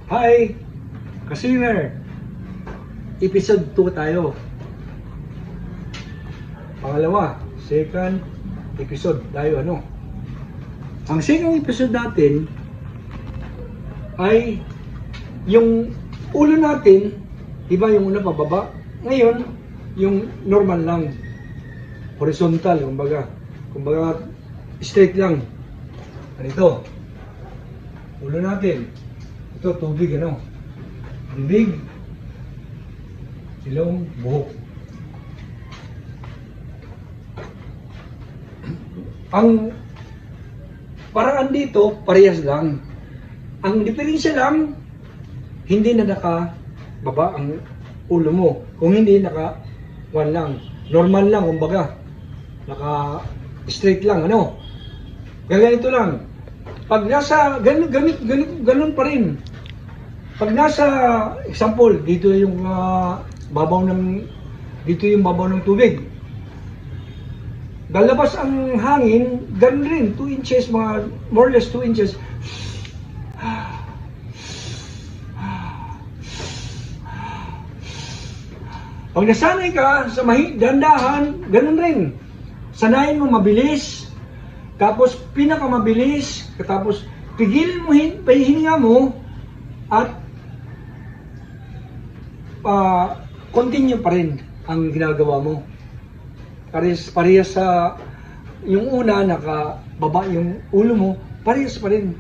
Hi, Kasiner. Episode 2 tayo. Pangalawa, second episode tayo, Ang second episode natin ay yung ulo natin, iba yung una pababa. Ngayon, yung normal lang. Horizontal, kumbaga straight lang. Ganito. Ulo natin. Ito, tubig, bibig, ilong, buhok. Ang paraan dito, parehas lang. Ang diferensya lang, hindi na nakababa ang ulo mo. Kung hindi, naka-one lang. Normal lang, kumbaga. Naka-straight lang, Ganito lang. Pag nasa, ganun pa rin. Pag nasa, example, dito yung babaw ng tubig. Lalabas ang hangin, ganun rin, 2 inches, mga more or less 2 inches. Pag nasanay ka sa dandahan, ganun rin. Sanayin mo mabilis, tapos pinakamabilis, tapos pigilin mo hininga mo, at continue pa rin ang ginagawa mo. Parehas sa yung una, nakababa yung ulo mo, parehas pa rin.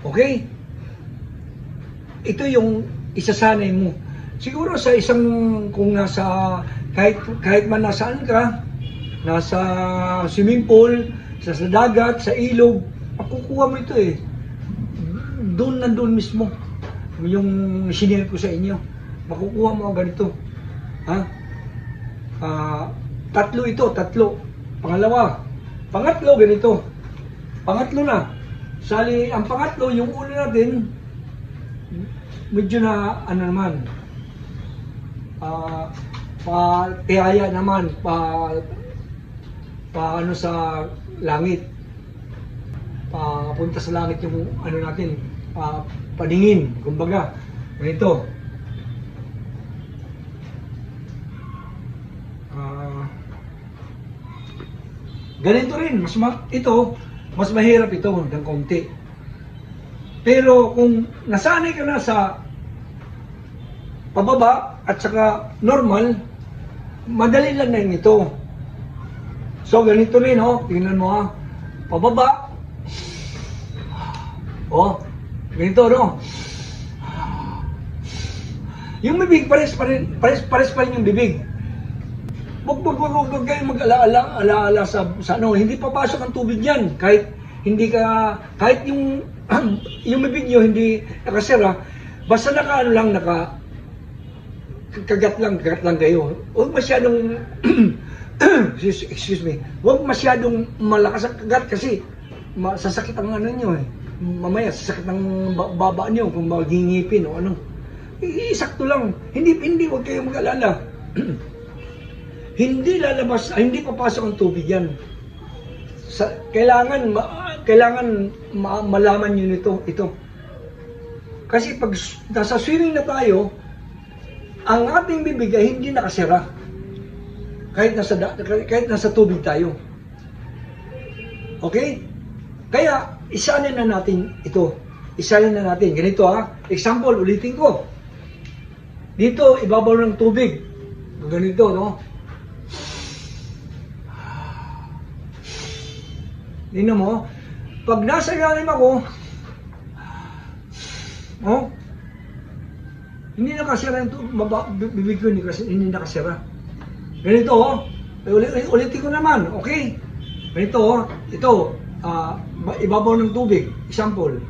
Okay? Ito yung isasanay mo. Siguro sa isang, kung kahit man nasaan ka, nasa swimming pool, sa dagat, sa ilog, makukuha mo ito eh. Nandun mismo. Yung sinare ko sa inyo. Makukuha mo ganito. Tatlo. Pangalawa. Pangatlo, ganito. Pangatlo na. Ang pangatlo, yung ulo natin, medyo na, tihaya naman, sa langit. Papunta sa langit yung natin, paningin, kumbaga. Ganito. Ganito rin, mas mahirap ito ng konti. Pero kung nasanay ka na sa pababa at saka normal, madali lang na yun ito. So ganito rin, tingnan mo pababa. Ganito, Yung bibig, pares pa rin yung bibig. Huwag kayong mag-alaala sa hindi papasok ang tubig yan. Kahit yung yung bibig nyo hindi nakasira, basta kagat lang kayo. Huwag masyadong excuse me, huwag masyadong malakas ang kagat kasi sasakit ang nyo eh. Mamaya sasakit ng baba nyo kung magingipin o Isakto lang. Hindi huwag kayong mag-alala. Hindi papasok ang tubig yan. Kailangan malaman nyo ito. Kasi pag nasa swimming na tayo, ang ating bibig ay hindi nakasira. Kahit nasa tubig tayo. Okay? Kaya, isanin na natin ito. Ganito Example, ulitin ko. Dito, ibabaw ng tubig. Ganito, Tingnan mo, pag nasa ilalim ako, hindi nakasira yung bibig ko, hindi nakasira. Ganito, ulitin ko naman, okay? Ganito, ito, ibabaw ng tubig, example.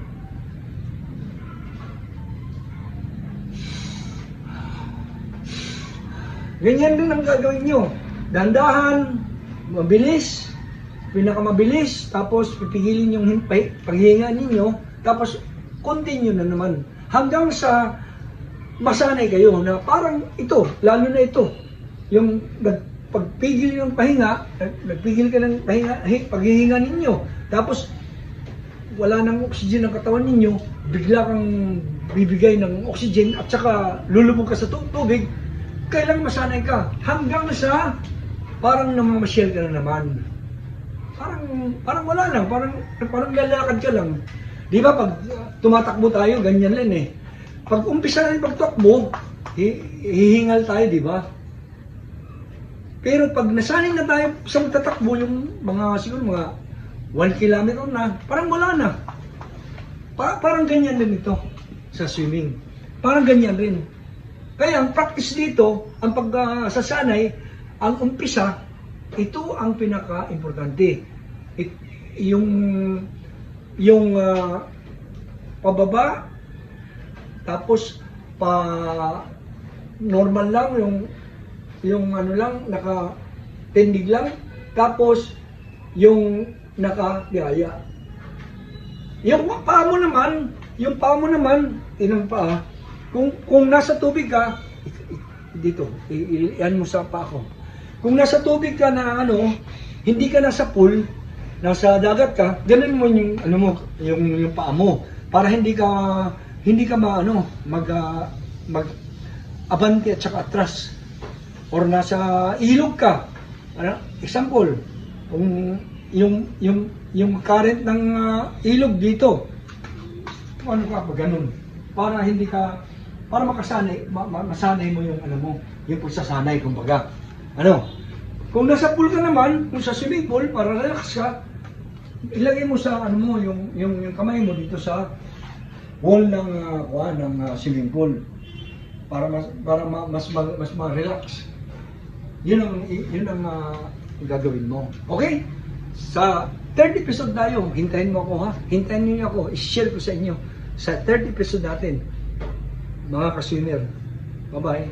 Ganyan din ang gagawin nyo. Dandahan, mabilis, pinakamabilis, tapos pipigilin yung paghinga ninyo, tapos continue na naman. Hanggang sa masanay kayo na parang ito, lalo na ito, yung pagpigil ng pahinga, nagpigil ka ng paghihinga ninyo, tapos wala nang oxygen ng katawan ninyo, bigla kang bibigay ng oxygen at saka lulubog ka sa tubig, kailangan masanay ka hanggang sa parang namamasyal ka na naman. Parang wala lang, parang lalakad ka lang. Di ba pag tumatakbo tayo, ganyan lang eh. Pag umpisa na yung pagtakbo, hihingal tayo, di ba? Pero pag nasanay na tayo sa magtatakbo, yung siguro mga 1 kilometer na, parang wala na. Parang ganyan din ito sa swimming. Parang ganyan rin. Kaya ang practice dito, ang pagsasanay, ang umpisa, ito ang pinaka-importante. Yung pababa, tapos normal lang, yung ano lang, naka-tendig lang, tapos yung naka-biyaya. Yung paa mo naman, tinang paa, kung nasa tubig ka, dito, iyan mo sa paa ko. Kung nasa tubig ka na hindi ka nasa pool, nasa dagat ka, ganun mo yung paa mo para hindi ka mag abante at saka atras. Or nasa ilog ka. Example, kung yung current ng ilog dito, ano ka ba ganun? Para makasanay, masanay mo yung pagsasanay kumbaga. Kung nasa pool ka naman, kung sa swimming pool, para relax ka, ilagay mo sa yung kamay mo dito sa wall ng swimming pool para mas ma-relax. Yun ang gagawin mo. Okay? Sa 3rd episode tayo, hintayin mo ako ha. Hintayin niyo ako, i-share ko sa inyo sa 3rd episode natin, mga ka-swimmer. Bye-bye.